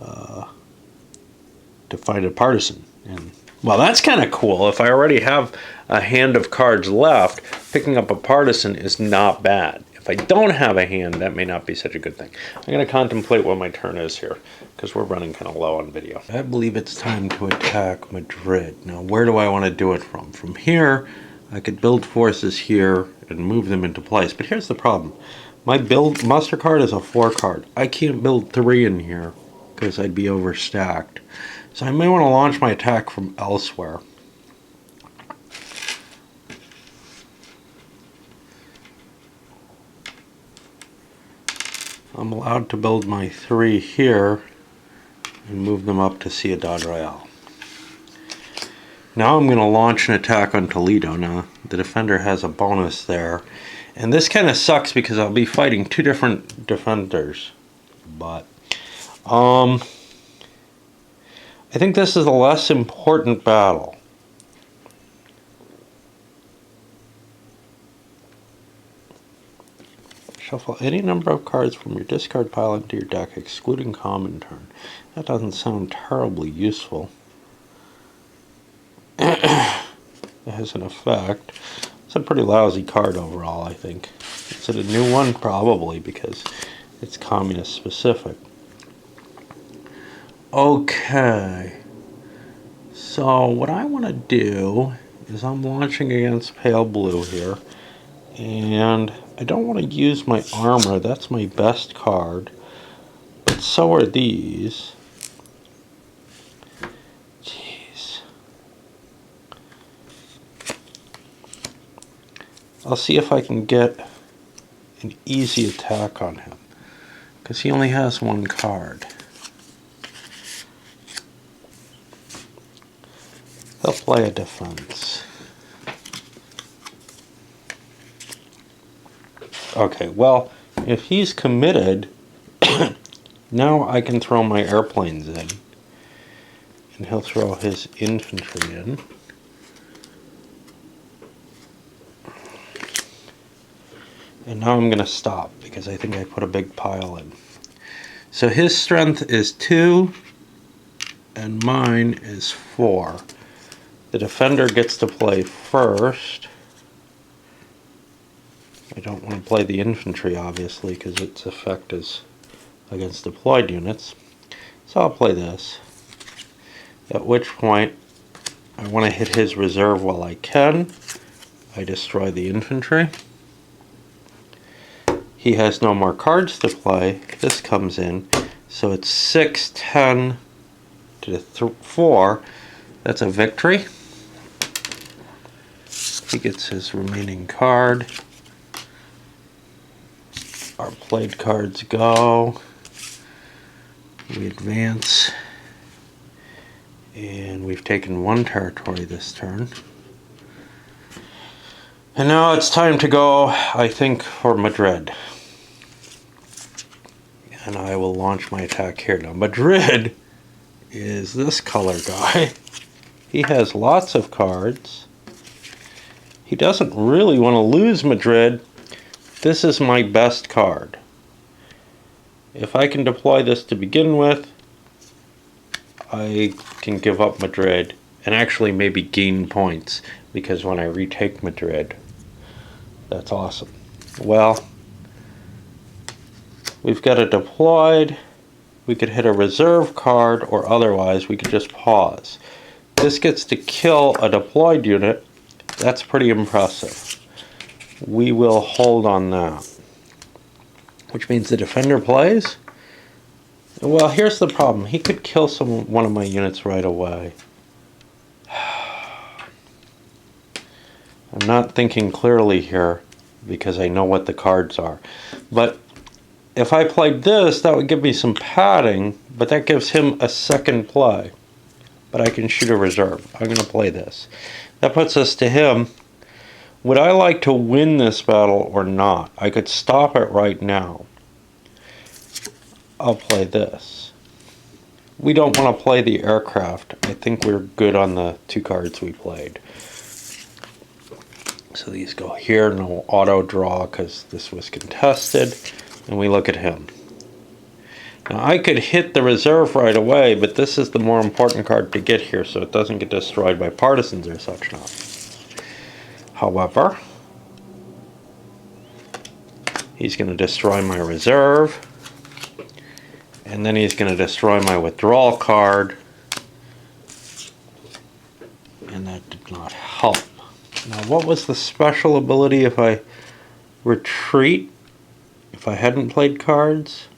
to find a partisan. And well, that's kind of cool. If I already have a hand of cards left, picking up a partisan is not bad. If I don't have a hand, that may not be such a good thing. I'm going to contemplate what my turn is here, because we're running kind of low on video. I believe it's time to attack Madrid. Now, where do I want to do it from? From here, I could build forces here and move them into place. But here's the problem. My muster card is a 4 card. I can't build 3 in here, because I'd be overstacked. So I may want to launch my attack from elsewhere. I'm allowed to build my 3 here and move them up to Ciudad Real. Now I'm going to launch an attack on Toledo. Now the defender has a bonus there. And this kind of sucks because I'll be fighting 2 different defenders. But I think this is a less important battle. Shuffle any number of cards from your discard pile into your deck, excluding common turn. That doesn't sound terribly useful. It has an effect. It's a pretty lousy card overall, I think. Is it a new one? Probably, because it's communist specific. Okay. So what I want to do is I'm launching against pale blue here. And I don't want to use my armor. That's my best card. But so are these. Jeez. I'll see if I can get an easy attack on him, because he only has one card. He'll play a defense. Okay, well, if he's committed, now I can throw my airplanes in. And he'll throw his infantry in. And now I'm going to stop, because I think I put a big pile in. So his strength is 2, and mine is 4. The defender gets to play first. I don't want to play the infantry, obviously, because its effect is against deployed units. So I'll play this. At which point, I want to hit his reserve while I can. I destroy the infantry. He has no more cards to play. This comes in. So it's 6, 10 to 4. That's a victory. He gets his remaining card. Our played cards go. We advance. And we've taken 1 territory this turn. And now it's time to go, I think, for Madrid. And I will launch my attack here. Now, Madrid is this color guy. He has lots of cards. He doesn't really want to lose Madrid. This is my best card. If I can deploy this to begin with, I can give up Madrid and actually maybe gain points, because when I retake Madrid, that's awesome. Well, we've got it deployed. We could hit a reserve card, or otherwise we could just pause. This gets to kill a deployed unit. That's pretty impressive. We will hold on that. Which means the defender plays. Well, here's the problem. He could kill one of my units right away. I'm not thinking clearly here, because I know what the cards are. But if I played this, that would give me some padding, but that gives him a second play. But I can shoot a reserve. I'm going to play this. That puts us to him. Would I like to win this battle or not? I could stop it right now. I'll play this. We don't want to play the aircraft. I think we're good on the 2 cards we played. So these go here, no auto draw because this was contested. And we look at him. Now I could hit the reserve right away, but this is the more important card to get here so it doesn't get destroyed by partisans or such not. However, he's going to destroy my reserve, and then he's going to destroy my withdrawal card, and that did not help. Now, what was the special ability if I retreat, if I hadn't played cards?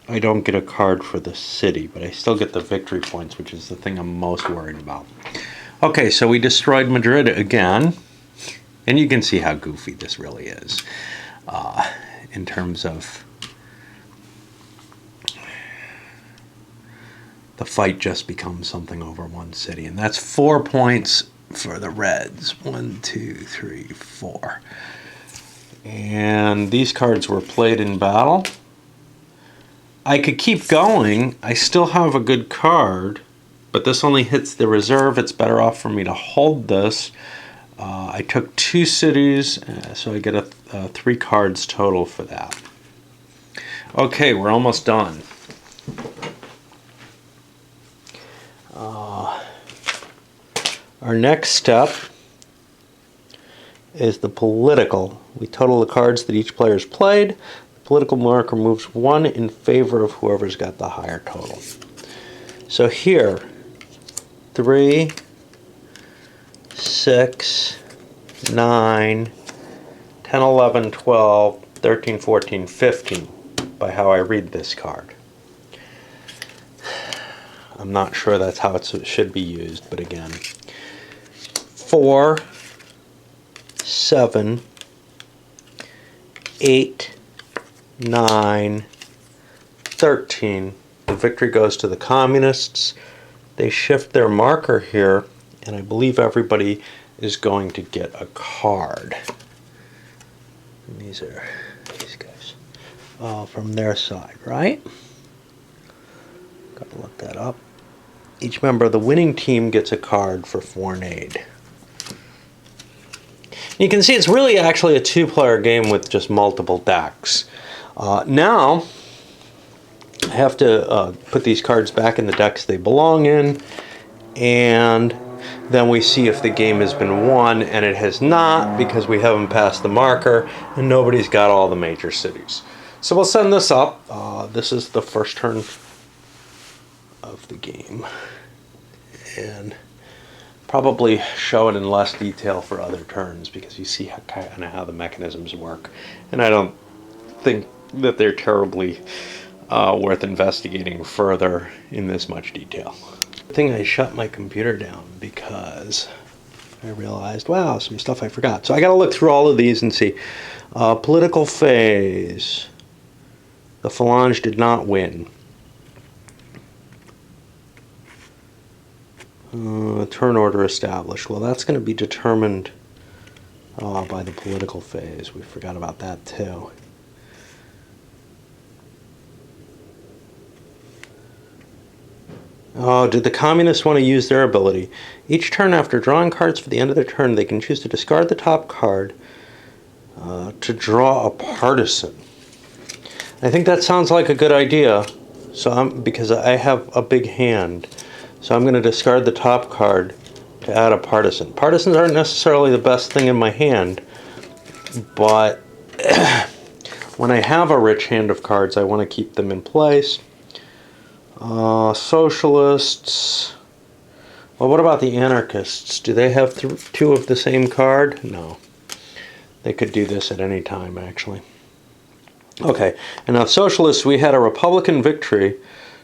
I don't get a card for the city, but I still get the victory points, which is the thing I'm most worried about. Okay, so we destroyed Madrid again, and you can see how goofy this really is in terms of the fight just becomes something over 1 city, and that's 4 points for the Reds. 1, 2, 3, 4. And these cards were played in battle. I could keep going. I still have a good card, but this only hits the reserve. It's better off for me to hold this. I took 2 cities, so I get 3 cards total for that. Okay, we're almost done. Our next step is the political. We total the cards that each player's played. The political marker moves 1 in favor of whoever's got the higher total. So here, 3, 6, 9, 10, 11, 12, 13, 14, 15, by how I read this card. I'm not sure that's how it should be used, but again. 4, 7, 8, 9, 13. The victory goes to the communists. They shift their marker here, and I believe everybody is going to get a card. And these are these guys from their side, right? Gotta look that up. Each member of the winning team gets a card for foreign aid. You can see it's really actually a two-player game with just multiple decks. Now, I have to put these cards back in the decks they belong in, and then we see if the game has been won, and it has not because we haven't passed the marker and nobody's got all the major cities. So we'll send this up. This is the first turn of the game, and probably show it in less detail for other turns because you see kind of how the mechanisms work, and I don't think that they're terribly worth investigating further in this much detail. Good thing I shut my computer down because I realized, wow, some stuff I forgot. So I got to look through all of these and see. Political phase. The Phalange did not win. Turn order established. Well, that's going to be determined by the political phase. We forgot about that too. Oh, did the communists want to use their ability? Each turn after drawing cards for the end of their turn, they can choose to discard the top card to draw a partisan. I think that sounds like a good idea. So because I have a big hand. So I'm going to discard the top card to add a partisan. Partisans aren't necessarily the best thing in my hand, but when I have a rich hand of cards, I want to keep them in place. Socialists. Well, what about the anarchists? Do they have two of the same card? No. They could do this at any time, actually. Okay, and now socialists, we had a Republican victory,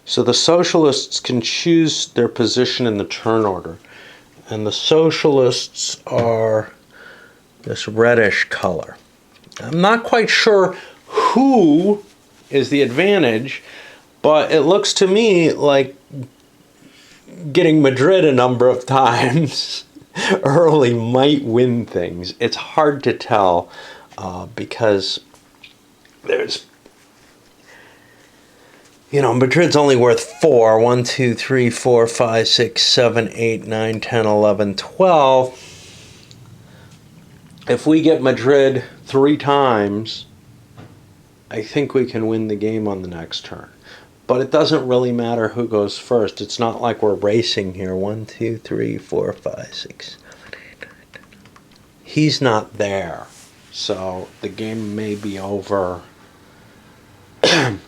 so the socialists can choose their position in the turn order. And the socialists are this reddish color. I'm not quite sure who is the advantage, but it looks to me like getting Madrid a number of times early might win things. It's hard to tell because there's, Madrid's only worth 4. 1, 2, 3, 4, 5, 6, 7, 8, 9, 10, 11, 12. If we get Madrid 3 times, I think we can win the game on the next turn. But it doesn't really matter who goes first. It's not like we're racing here. 1, 2, 3, 4, 5, 6, 7, 8, 9, 10. He's not there. So the game may be over. Of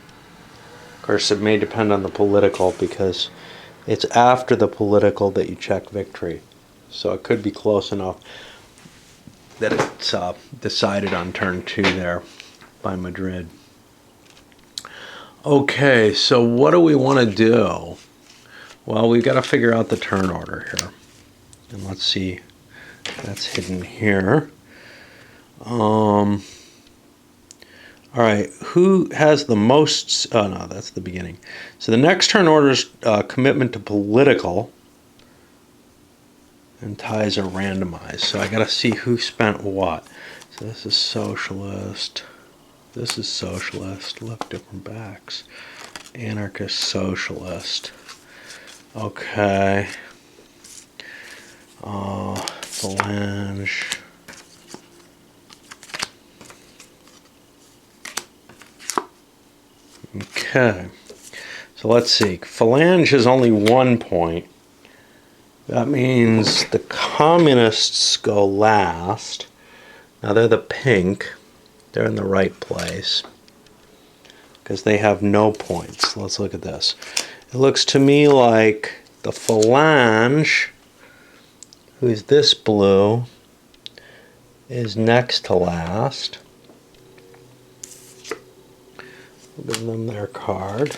course, it may depend on the political because it's after the political that you check victory. So it could be close enough that it's decided on turn 2 there by Madrid. Okay, so what do we want to do? Well, we've got to figure out the turn order here. And let's see. That's hidden here. All right, who has the most? Oh, no, that's the beginning. So the next turn order is commitment to political. And ties are randomized. So I got to see who spent what. So this is socialist. This is socialist. Look, different backs. Anarchist, socialist. Okay. Phalange. Okay. So let's see. Phalange is only 1 point. That means the communists go last. Now they're the pink. They're in the right place because they have no points. Let's look at this. It looks to me like the phalange, who's this blue, is next to last. We'll give them their card.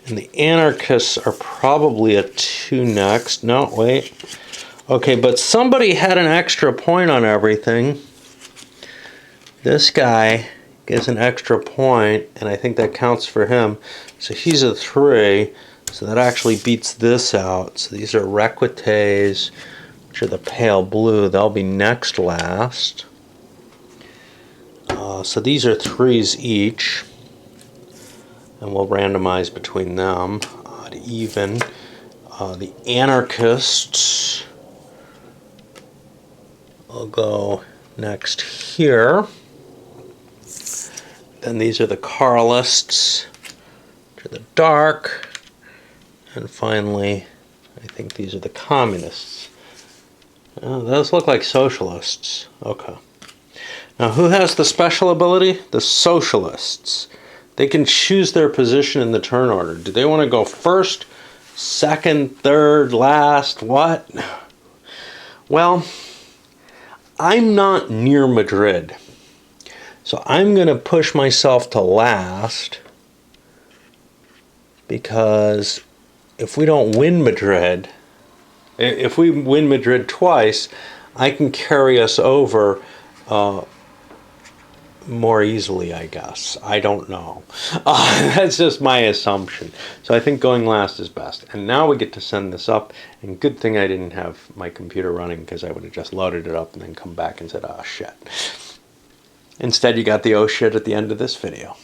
And the anarchists are probably a 2 next. No, wait. Okay, but somebody had an extra point on everything. This guy gets an extra point, and I think that counts for him. So he's a 3, so that actually beats this out. So these are requites, which are the pale blue. They'll be next last. So these are 3s each, and we'll randomize between them to even. The anarchists will go next here. Then these are the Carlists, which are the dark. And finally, I think these are the communists. Those look like socialists. Okay. Now, who has the special ability? The socialists. They can choose their position in the turn order. Do they want to go first, second, third, last, what? Well, I'm not near Madrid. So I'm going to push myself to last, because if we don't win Madrid, if we win Madrid twice, I can carry us over more easily, I guess. I don't know. That's just my assumption. So I think going last is best. And now we get to send this up. And good thing I didn't have my computer running, because I would have just loaded it up and then come back and said, oh shit. Instead, you got the oh shit at the end of this video.